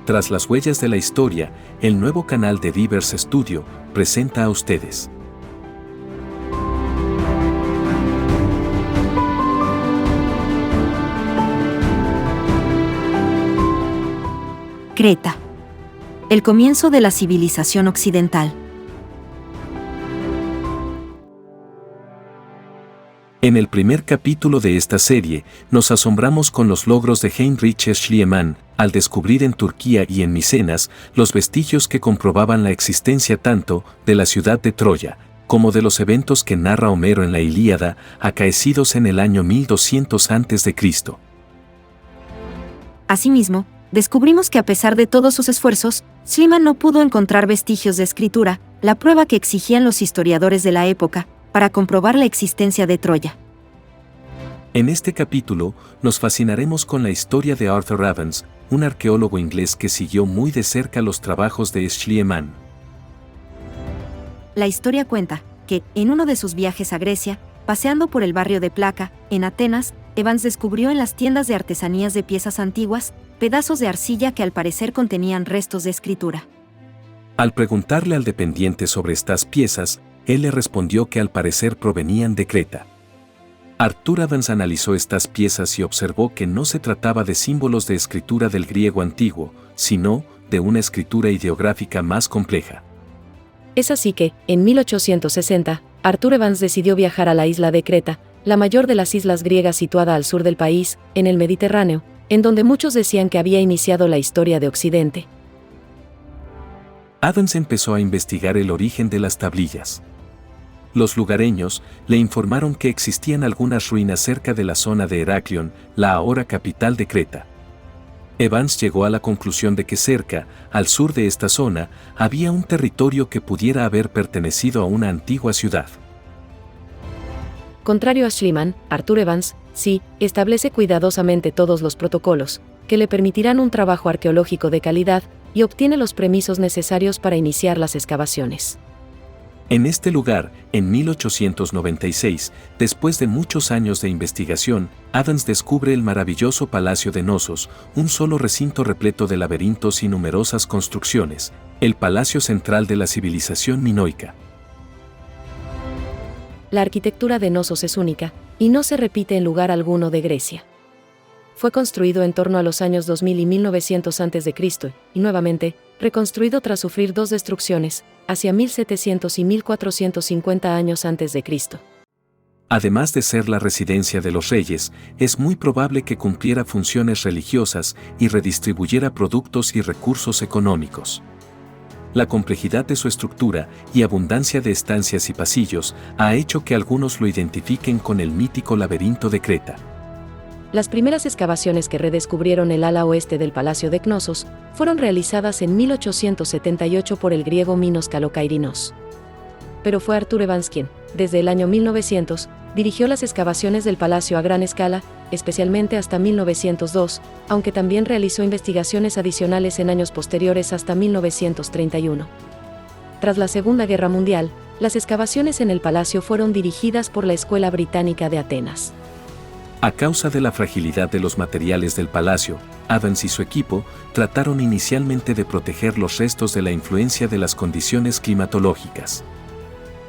Tras las huellas de la historia, el nuevo canal de Rivers Studio presenta a ustedes. Creta. El comienzo de la civilización occidental. En el primer capítulo de esta serie, nos asombramos con los logros de Heinrich Schliemann, al descubrir en Turquía y en Micenas los vestigios que comprobaban la existencia tanto de la ciudad de Troya, como de los eventos que narra Homero en la Ilíada, acaecidos en el año 1200 a.C. Asimismo, descubrimos que a pesar de todos sus esfuerzos, Schliemann no pudo encontrar vestigios de escritura, la prueba que exigían los historiadores de la época, para comprobar la existencia de Troya. En este capítulo, nos fascinaremos con la historia de Arthur Evans, un arqueólogo inglés que siguió muy de cerca los trabajos de Schliemann. La historia cuenta que, en uno de sus viajes a Grecia, paseando por el barrio de Placa, en Atenas, Evans descubrió en las tiendas de artesanías de piezas antiguas, pedazos de arcilla que al parecer contenían restos de escritura. Al preguntarle al dependiente sobre estas piezas, él le respondió que al parecer provenían de Creta. Arthur Evans analizó estas piezas y observó que no se trataba de símbolos de escritura del griego antiguo, sino de una escritura ideográfica más compleja. Es así que, en 1860, Arthur Evans decidió viajar a la isla de Creta, la mayor de las islas griegas situada al sur del país, en el Mediterráneo, en donde muchos decían que había iniciado la historia de Occidente. Evans empezó a investigar el origen de las tablillas. Los lugareños le informaron que existían algunas ruinas cerca de la zona de Heraclión, la ahora capital de Creta. Evans llegó a la conclusión de que cerca, al sur de esta zona, había un territorio que pudiera haber pertenecido a una antigua ciudad. Contrario a Schliemann, Arthur Evans, sí, establece cuidadosamente todos los protocolos, que le permitirán un trabajo arqueológico de calidad, y obtiene los permisos necesarios para iniciar las excavaciones. En este lugar, en 1896, después de muchos años de investigación, Evans descubre el maravilloso Palacio de Knossos, un solo recinto repleto de laberintos y numerosas construcciones, el palacio central de la civilización minoica. La arquitectura de Knossos es única, y no se repite en lugar alguno de Grecia. Fue construido en torno a los años 2000 y 1900 a.C., y nuevamente, reconstruido tras sufrir dos destrucciones, hacia 1700 y 1450 años antes de Cristo. Además de ser la residencia de los reyes, es muy probable que cumpliera funciones religiosas y redistribuyera productos y recursos económicos. La complejidad de su estructura y abundancia de estancias y pasillos ha hecho que algunos lo identifiquen con el mítico laberinto de Creta. Las primeras excavaciones que redescubrieron el ala oeste del Palacio de Knossos fueron realizadas en 1878 por el griego Minos Kalokairinos. Pero fue Arthur Evans quien, desde el año 1900, dirigió las excavaciones del palacio a gran escala, especialmente hasta 1902, aunque también realizó investigaciones adicionales en años posteriores hasta 1931. Tras la Segunda Guerra Mundial, las excavaciones en el palacio fueron dirigidas por la Escuela Británica de Atenas. A causa de la fragilidad de los materiales del palacio, Evans y su equipo trataron inicialmente de proteger los restos de la influencia de las condiciones climatológicas.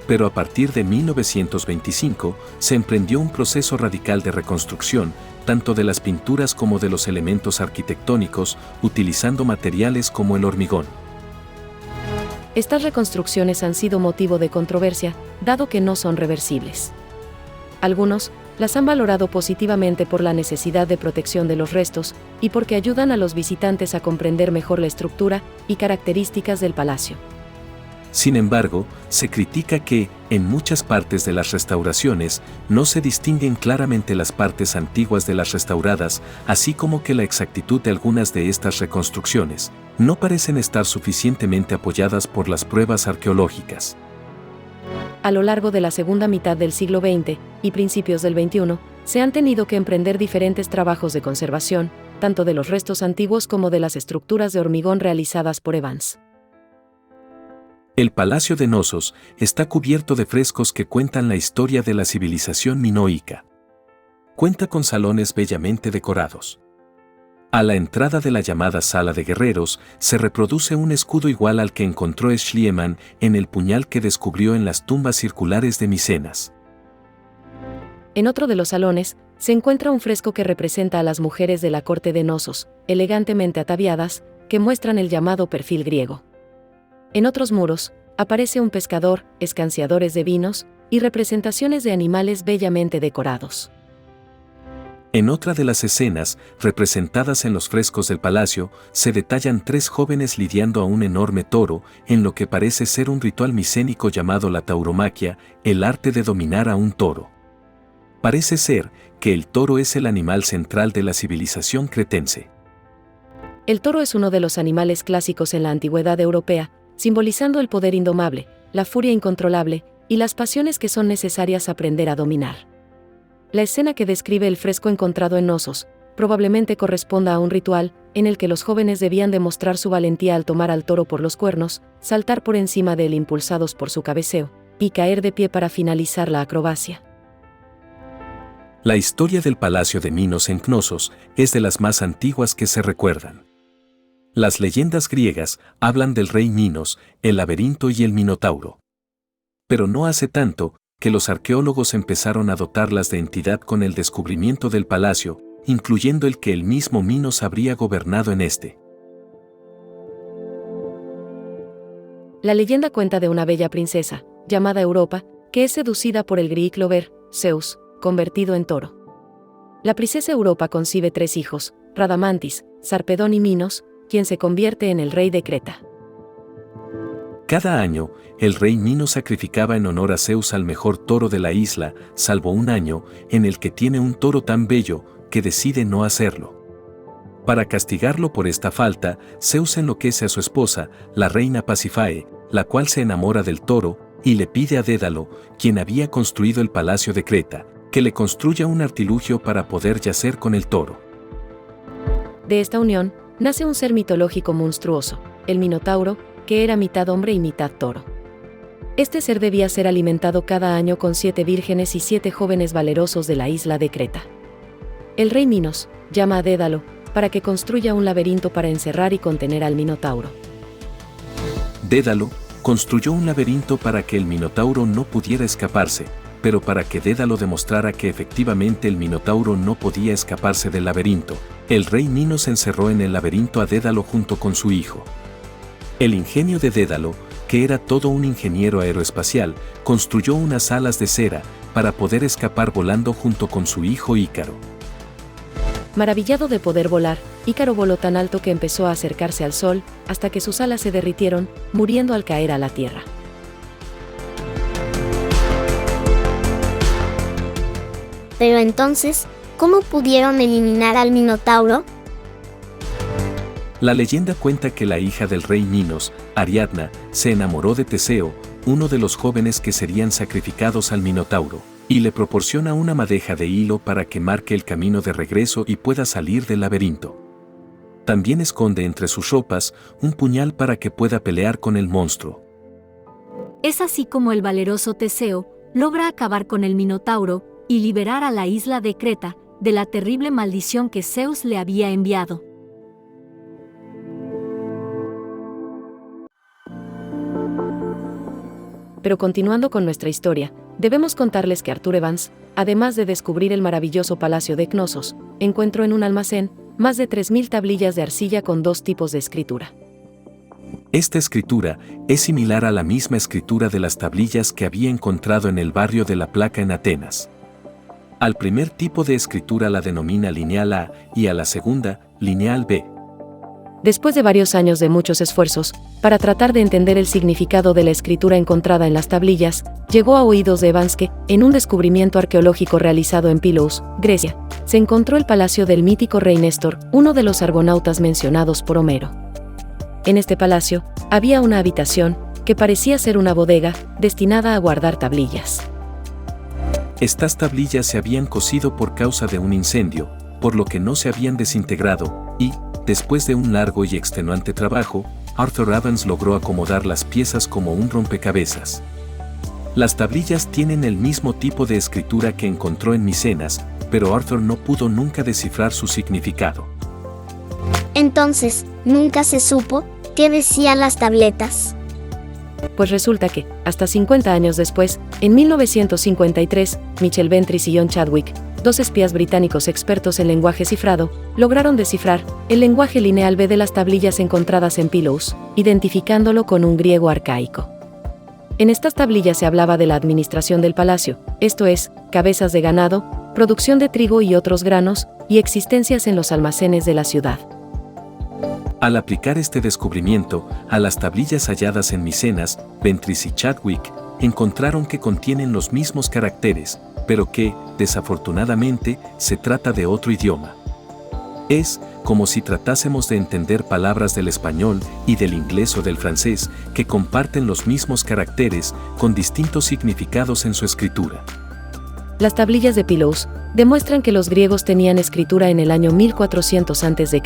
Pero a partir de 1925 se emprendió un proceso radical de reconstrucción, tanto de las pinturas como de los elementos arquitectónicos, utilizando materiales como el hormigón. Estas reconstrucciones han sido motivo de controversia, dado que no son reversibles. Algunos las han valorado positivamente por la necesidad de protección de los restos y porque ayudan a los visitantes a comprender mejor la estructura y características del palacio. Sin embargo, se critica que, en muchas partes de las restauraciones, no se distinguen claramente las partes antiguas de las restauradas, así como que la exactitud de algunas de estas reconstrucciones no parecen estar suficientemente apoyadas por las pruebas arqueológicas. A lo largo de la segunda mitad del siglo XX y principios del XXI, se han tenido que emprender diferentes trabajos de conservación, tanto de los restos antiguos como de las estructuras de hormigón realizadas por Evans. El Palacio de Knossos está cubierto de frescos que cuentan la historia de la civilización minoica. Cuenta con salones bellamente decorados. A la entrada de la llamada Sala de Guerreros, se reproduce un escudo igual al que encontró Schliemann en el puñal que descubrió en las tumbas circulares de Micenas. En otro de los salones, se encuentra un fresco que representa a las mujeres de la corte de Knossos, elegantemente ataviadas, que muestran el llamado perfil griego. En otros muros, aparece un pescador, escanciadores de vinos, y representaciones de animales bellamente decorados. En otra de las escenas, representadas en los frescos del palacio, se detallan 3 jóvenes lidiando a un enorme toro, en lo que parece ser un ritual micénico llamado la tauromaquia, el arte de dominar a un toro. Parece ser que el toro es el animal central de la civilización cretense. El toro es uno de los animales clásicos en la antigüedad europea, simbolizando el poder indomable, la furia incontrolable, y las pasiones que son necesarias aprender a dominar. La escena que describe el fresco encontrado en Knossos probablemente corresponda a un ritual en el que los jóvenes debían demostrar su valentía al tomar al toro por los cuernos, saltar por encima de él impulsados por su cabeceo, y caer de pie para finalizar la acrobacia. La historia del palacio de Minos en Knossos es de las más antiguas que se recuerdan. Las leyendas griegas hablan del rey Minos, el laberinto y el Minotauro. Pero no hace tanto que los arqueólogos empezaron a dotarlas de entidad con el descubrimiento del palacio, incluyendo el que el mismo Minos habría gobernado en este. La leyenda cuenta de una bella princesa, llamada Europa, que es seducida por el Gríiclover, Zeus, convertido en toro. La princesa Europa concibe 3 hijos, Radamantis, Sarpedón y Minos, quien se convierte en el rey de Creta. Cada año, el rey Minos sacrificaba en honor a Zeus al mejor toro de la isla, salvo un año en el que tiene un toro tan bello que decide no hacerlo. Para castigarlo por esta falta, Zeus enloquece a su esposa, la reina Pasífae, la cual se enamora del toro y le pide a Dédalo, quien había construido el palacio de Creta, que le construya un artilugio para poder yacer con el toro. De esta unión, nace un ser mitológico monstruoso, el Minotauro, que era mitad hombre y mitad toro. Este ser debía ser alimentado cada año con 7 vírgenes y 7 jóvenes valerosos de la isla de Creta. El rey Minos llama a Dédalo para que construya un laberinto para encerrar y contener al Minotauro. Dédalo construyó un laberinto para que el Minotauro no pudiera escaparse, pero para que Dédalo demostrara que efectivamente el Minotauro no podía escaparse del laberinto, el rey Minos encerró en el laberinto a Dédalo junto con su hijo. El ingenio de Dédalo, que era todo un ingeniero aeroespacial, construyó unas alas de cera para poder escapar volando junto con su hijo Ícaro. Maravillado de poder volar, Ícaro voló tan alto que empezó a acercarse al sol, hasta que sus alas se derritieron, muriendo al caer a la tierra. Pero entonces, ¿cómo pudieron eliminar al Minotauro? La leyenda cuenta que la hija del rey Minos, Ariadna, se enamoró de Teseo, uno de los jóvenes que serían sacrificados al Minotauro, y le proporciona una madeja de hilo para que marque el camino de regreso y pueda salir del laberinto. También esconde entre sus ropas un puñal para que pueda pelear con el monstruo. Es así como el valeroso Teseo logra acabar con el Minotauro y liberar a la isla de Creta de la terrible maldición que Zeus le había enviado. Pero continuando con nuestra historia, debemos contarles que Arthur Evans, además de descubrir el maravilloso palacio de Knossos, encontró en un almacén más de 3.000 tablillas de arcilla con 2 tipos de escritura. Esta escritura es similar a la misma escritura de las tablillas que había encontrado en el barrio de la Placa en Atenas. Al primer tipo de escritura la denomina lineal A y a la segunda, lineal B. Después de varios años de muchos esfuerzos, para tratar de entender el significado de la escritura encontrada en las tablillas, llegó a oídos de Evans que, en un descubrimiento arqueológico realizado en Pylos, Grecia, se encontró el palacio del mítico rey Néstor, uno de los argonautas mencionados por Homero. En este palacio, había una habitación, que parecía ser una bodega, destinada a guardar tablillas. Estas tablillas se habían cocido por causa de un incendio, por lo que no se habían desintegrado, y, después de un largo y extenuante trabajo, Arthur Evans logró acomodar las piezas como un rompecabezas. Las tablillas tienen el mismo tipo de escritura que encontró en Micenas, pero Arthur no pudo nunca descifrar su significado. Entonces, nunca se supo qué decían las tabletas. Pues resulta que, hasta 50 años después, en 1953, Michel Ventris y John Chadwick, dos espías británicos expertos en lenguaje cifrado, lograron descifrar el lenguaje lineal B de las tablillas encontradas en Pylos, identificándolo con un griego arcaico. En estas tablillas se hablaba de la administración del palacio, esto es, cabezas de ganado, producción de trigo y otros granos, y existencias en los almacenes de la ciudad. Al aplicar este descubrimiento a las tablillas halladas en Micenas, Ventris y Chadwick encontraron que contienen los mismos caracteres, pero que, desafortunadamente, se trata de otro idioma. Es como si tratásemos de entender palabras del español y del inglés o del francés que comparten los mismos caracteres con distintos significados en su escritura. Las tablillas de Pylos demuestran que los griegos tenían escritura en el año 1400 a.C.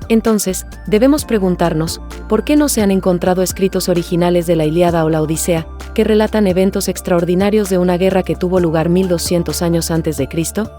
Entonces, debemos preguntarnos, ¿por qué no se han encontrado escritos originales de la Ilíada o la Odisea, que relatan eventos extraordinarios de una guerra que tuvo lugar 1200 años antes de Cristo?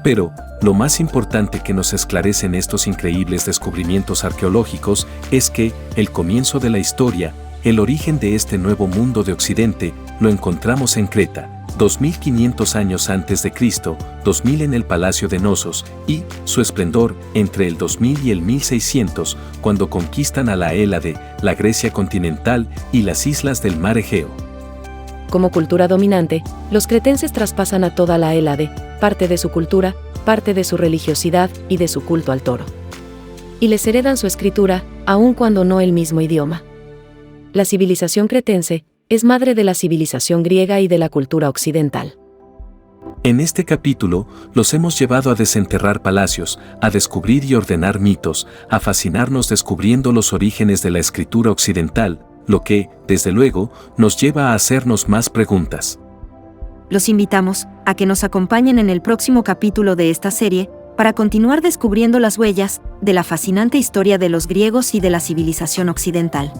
Pero, lo más importante que nos esclarecen estos increíbles descubrimientos arqueológicos es que, el comienzo de la historia, el origen de este nuevo mundo de Occidente, lo encontramos en Creta, 2500 años antes de Cristo, 2000 en el Palacio de Knossos, y su esplendor entre el 2000 y el 1600, cuando conquistan a la Hélade, la Grecia continental y las islas del mar Egeo. Como cultura dominante, los cretenses traspasan a toda la Hélade, parte de su cultura, parte de su religiosidad y de su culto al toro. Y les heredan su escritura, aun cuando no el mismo idioma. La civilización cretense es madre de la civilización griega y de la cultura occidental. En este capítulo, los hemos llevado a desenterrar palacios, a descubrir y ordenar mitos, a fascinarnos descubriendo los orígenes de la escritura occidental, lo que, desde luego, nos lleva a hacernos más preguntas. Los invitamos a que nos acompañen en el próximo capítulo de esta serie, para continuar descubriendo las huellas de la fascinante historia de los griegos y de la civilización occidental.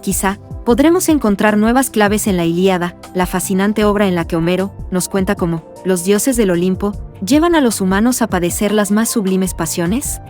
Quizá, podremos encontrar nuevas claves en la Ilíada, la fascinante obra en la que Homero nos cuenta cómo los dioses del Olimpo llevan a los humanos a padecer las más sublimes pasiones.